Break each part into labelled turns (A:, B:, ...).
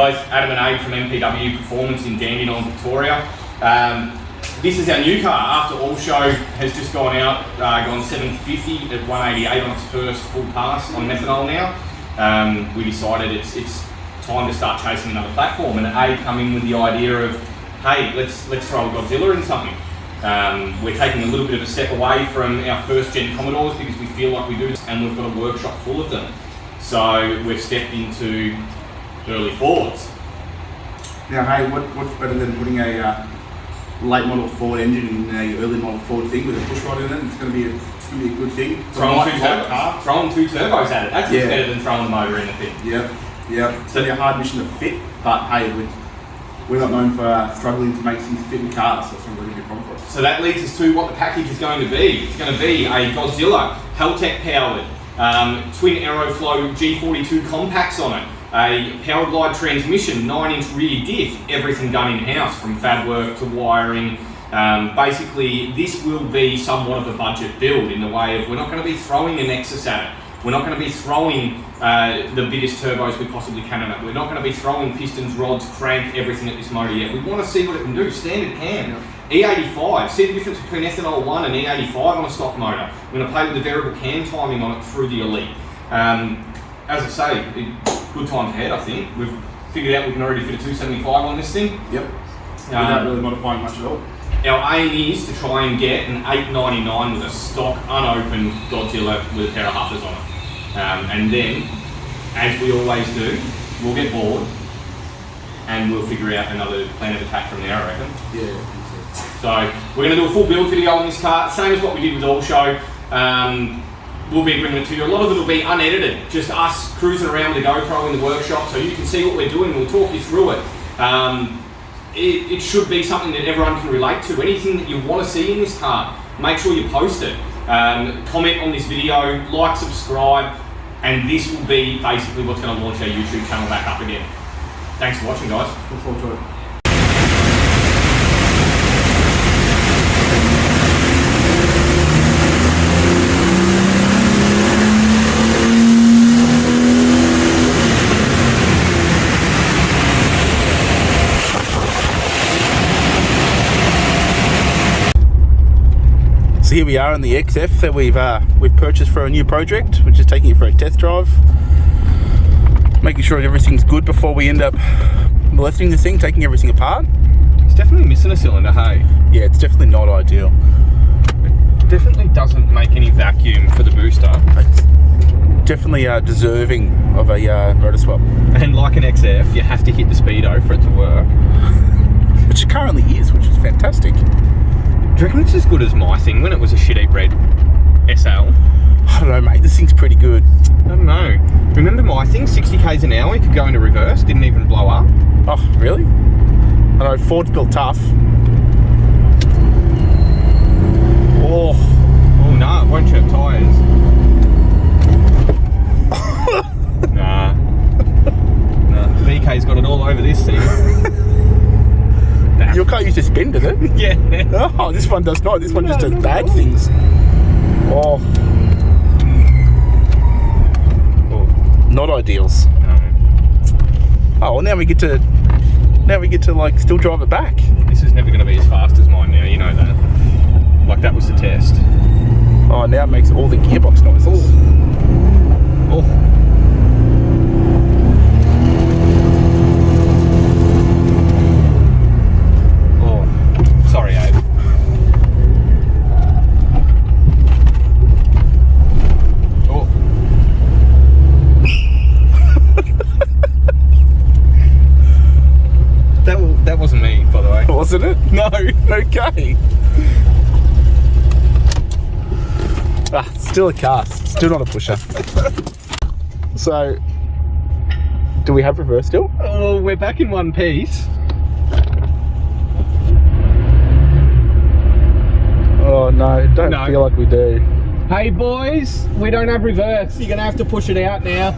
A: guys, Adam and Abe from MPW Performance in Dandenong, Victoria. This is our new car. After All Show has just gone out, gone 750 at 188 on its first full pass on methanol now. We decided it's time to start chasing another platform, and Abe come in with the idea of, hey, let's throw a Godzilla in something. We're taking a little bit of a step away from our first gen Commodores because we feel like we do, and we've got a workshop full of them. So we've stepped into early Fords.
B: Now, hey, what's better than putting a late model Ford engine in a early model Ford thing with a pushrod in it? It's going to be a good thing.
A: Throwing two turbos at it. That's better than throwing the motor in the thing.
B: Yep. It's going to be a hard mission to fit, but hey, we're not known for struggling to make things fit in cars, so it's not really a problem for us.
A: So that leads us to what the package is going to be. It's going to be a Godzilla, Haltech powered, twin Aeroflow G42 compacts on it, a power glide transmission, 9-inch rear diff, everything done in-house from fab work to wiring. Basically, this will be somewhat of a budget build in the way of we're not going to be throwing an Nexus at it. We're not going to be throwing the biggest turbos we possibly can at it. We're not going to be throwing pistons, rods, crank, everything at this motor yet. We want to see what it can do. Standard cam. E85. See the difference between ethanol 1 and E85 on a stock motor. We're going to play with the variable cam timing on it through the Elite. As I say, good times ahead, I think. We've figured out we can already fit a 275 on this thing.
B: Yep. Without really modifying much at all.
A: Our aim is to try and get an 899 with a stock, unopened Godzilla with a pair of huffers on it. And then, as we always do, we'll get bored and we'll figure out another plan of attack from there, I reckon.
B: Yeah.
A: So, we're going to do a full build video on this car, same as what we did with All Show. We'll be bringing it to you. A lot of it will be unedited, just us cruising around with a GoPro in the workshop so you can see what we're doing. We'll talk you through it. It should be something that everyone can relate to. Anything that you want to see in this car, make sure you post it. Comment on this video, like, subscribe, and this will be basically what's going to launch our YouTube channel back up again. Thanks for watching, guys.
B: Look forward to it. So here we are in the XF that we've purchased for a new project. We're just taking it for a test drive, making sure everything's good before we end up molesting this thing, taking everything apart.
A: It's definitely missing a cylinder, hey?
B: Yeah, it's definitely not ideal.
A: It definitely doesn't make any vacuum for the booster.
B: It's definitely deserving of a motor swap.
A: And like an XF, you have to hit the speedo for it to work.
B: Which it currently is, which is fantastic.
A: Do you reckon it's as good as my thing when it was a shit eat red SL?
B: I don't know, mate. This thing's pretty good.
A: I don't know. Remember my thing? 60 k's an hour, it could go into reverse, didn't even blow up.
B: Oh, really? I know, Ford's built tough. Oh.
A: Oh no, it won't chirp tyres. Nah. BK's got it all over this thing.
B: Your car used to spin, did it?
A: Yeah.
B: Oh, this one does not. This one just does bad things. Oh. Not ideals.
A: No.
B: Oh, well, now we get to like still drive it back.
A: This is never going to be as fast as mine now, you know that. Like that was the test.
B: Oh, now it makes all the gearbox noises.
A: Oh. Sorry, Abe. Oh. That wasn't me, by the way.
B: Wasn't it?
A: No.
B: Okay. Still a car. Still not a pusher. So, do we have reverse still?
A: Oh, we're back in one piece.
B: Oh no, don't feel like we do.
A: Hey boys, we don't have reverse. You're gonna have to push it out now.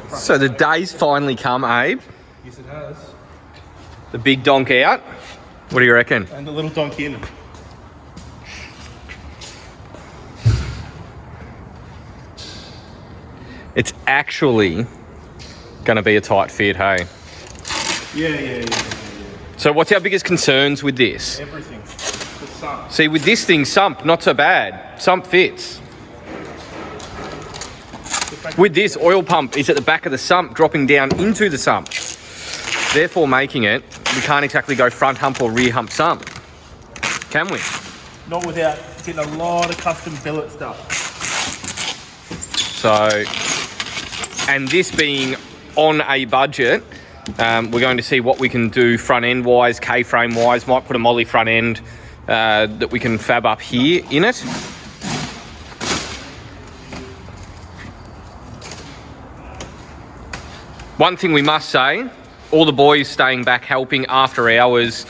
A: So the day's finally come, Abe.
B: Yes, it has.
A: The big donk out. What do you reckon?
B: And the little donk in.
A: It's actually going to be a tight fit, hey?
B: Yeah.
A: So what's our biggest concerns with this?
B: Everything. The sump.
A: See, with this thing, sump, not so bad. Sump fits. With this, oil pump is at the back of the sump, dropping down into the sump. Therefore making it, we can't exactly go front hump or rear hump sump. Can we?
B: Not without getting a lot of custom billet stuff.
A: So, and this being on a budget, we're going to see what we can do front end wise, K-frame wise. Might put a molly front end that we can fab up here in it. One thing we must say, all the boys staying back helping after hours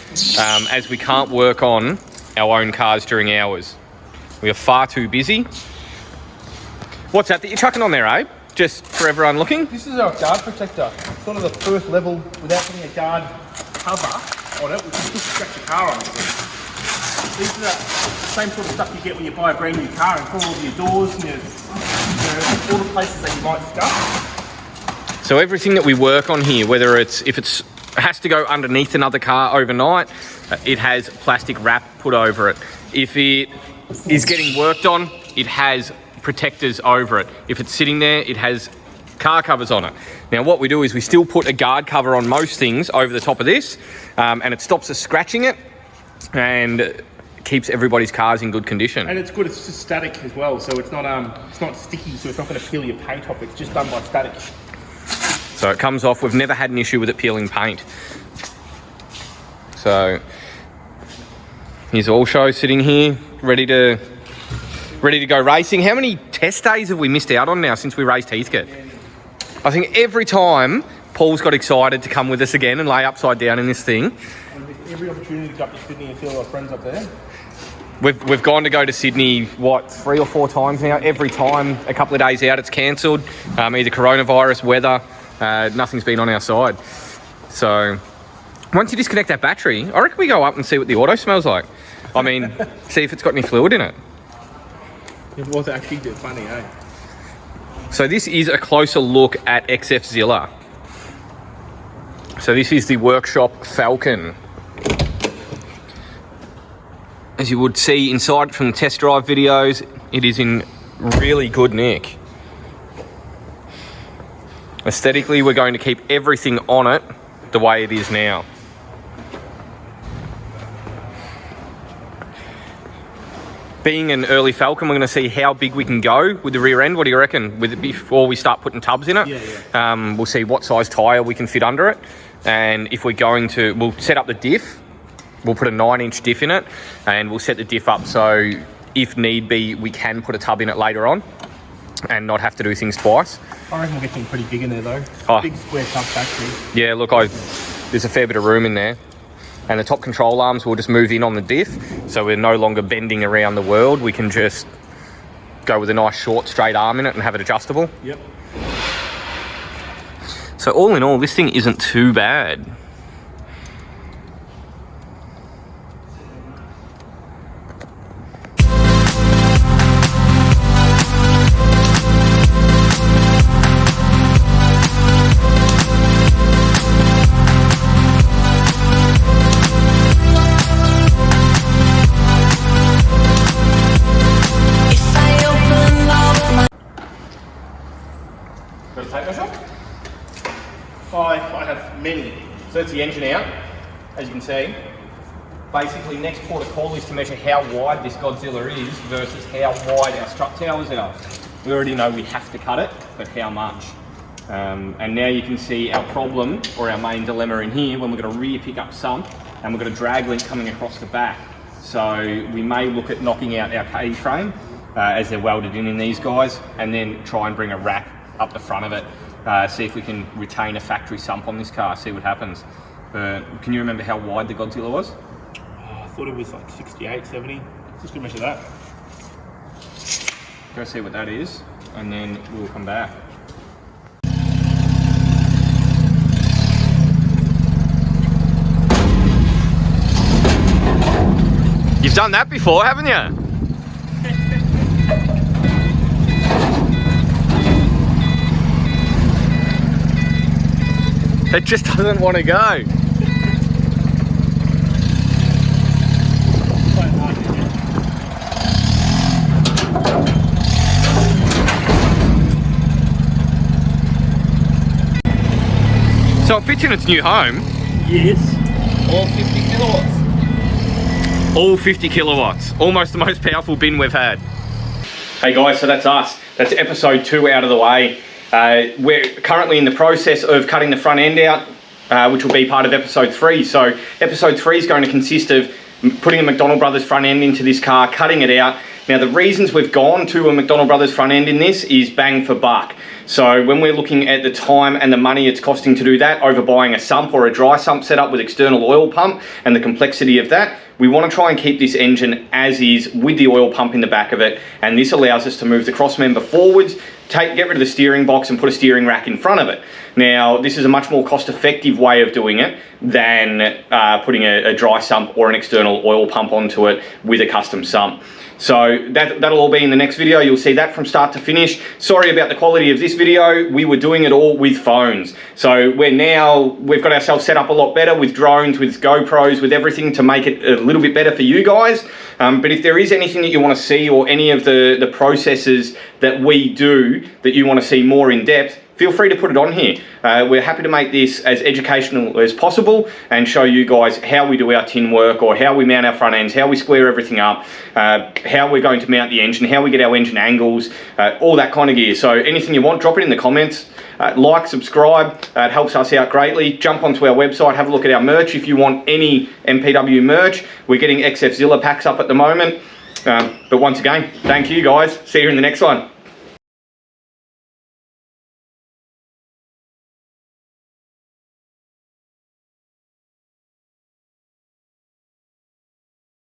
A: as we can't work on our own cars during hours. We are far too busy. What's that you're chucking on there, Abe? Just for everyone looking?
B: This is our guard protector. It's sort of the first level without putting a guard cover on it, which is just to scratch your car on it. These are the same sort of stuff you get when you buy a brand new car and pull all your doors and all the places that you might scuff.
A: So everything that we work on here, whether if it has to go underneath another car overnight, it has plastic wrap put over it. If it is getting worked on, it has protectors over it. If it's sitting there, it has car covers on it. Now what we do is we still put a guard cover on most things over the top of this, and it stops us scratching it and keeps everybody's cars in good condition.
B: And it's good, it's just static as well, so it's not sticky, so it's not going to peel your paint off. It's just done by static.
A: So it comes off. We've never had an issue with it peeling paint. So here's All Show sitting here, ready to go racing. How many test days have we missed out on now since we raced Heathcote? I think every time Paul's got excited to come with us again and lay upside down in this thing.
B: Every opportunity to go up to Sydney and see all our friends up there.
A: We've gone to go to Sydney, 3 or 4 times now. Every time, a couple of days out, it's cancelled. Either coronavirus, weather, nothing's been on our side. So once you disconnect that battery, I reckon we go up and see what the auto smells like. I mean, see if it's got any fluid in it.
B: It was actually funny, eh?
A: So this is a closer look at XFZILA. So this is the workshop Falcon. As you would see inside from the test drive videos, it is in really good nick. Aesthetically, we're going to keep everything on it the way it is now. Being an early Falcon, we're going to see how big we can go with the rear end. What do you reckon? With it before we start putting tubs in it?
B: Yeah.
A: We'll see what size tyre we can fit under it. And if we're going to, we'll set up the diff. We'll put a 9-inch diff in it and we'll set the diff up so if need be, we can put a tub in it later on and not have to do things twice.
B: I reckon we'll get something pretty big in there though.
A: Oh.
B: Big square tub factory.
A: Yeah, look, there's a fair bit of room in there. And the top control arms will just move in on the diff, so we're no longer bending around the world. We can just go with a nice short straight arm in it and have it adjustable.
B: Yep.
A: So all in all, this thing isn't too bad.
B: I have many.
A: So that's the engine out, as you can see. Basically, next port of call is to measure how wide this Godzilla is versus how wide our strut towers are. We already know we have to cut it, but how much? And now you can see our problem, or our main dilemma in here, when we're going to rear pick up sump, and we've got a drag link coming across the back. So we may look at knocking out our K-frame, as they're welded in these guys, and then try and bring a rack up the front of it. See if we can retain a factory sump on this car, see what happens. Can you remember how wide the Godzilla was?
B: I thought it was like 68, 70. Just gonna measure that.
A: Go see what that is, and then we'll come back. You've done that before, haven't you? It just doesn't want to go. So it fits in its new home.
B: Yes. All 50 kilowatts.
A: All 50 kilowatts. Almost the most powerful bin we've had. Hey guys, so that's us. That's episode 2 out of the way. We're currently in the process of cutting the front end out, which will be part of episode 3. So episode 3 is going to consist of putting a McDonald Brothers front end into this car, cutting it out. Now the reasons we've gone to a McDonald Brothers front end in this is bang for buck. So when we're looking at the time and the money it's costing to do that over buying a sump or a dry sump setup with external oil pump and the complexity of that, we want to try and keep this engine as is with the oil pump in the back of it, and this allows us to move the cross member forwards, get rid of the steering box and put a steering rack in front of it. Now this is a much more cost effective way of doing it than putting a dry sump or an external oil pump onto it with a custom sump. So that'll all be in the next video. You'll see that from start to finish. Sorry about the quality of this video. We were doing it all with phones. So we've got ourselves set up a lot better with drones, with GoPros, with everything to make it a little bit better for you guys. But if there is anything that you want to see or any of the processes that we do that you want to see more in depth, feel free to put it on here. We're happy to make this as educational as possible and show you guys how we do our tin work, or how we mount our front ends, how we square everything up, how we're going to mount the engine, how we get our engine angles, all that kind of gear. So anything you want, drop it in the comments. Like, subscribe, it helps us out greatly. Jump onto our website, have a look at our merch if you want any MPW merch. We're getting XFZILA packs up at the moment. But once again, thank you guys. See you in the next one.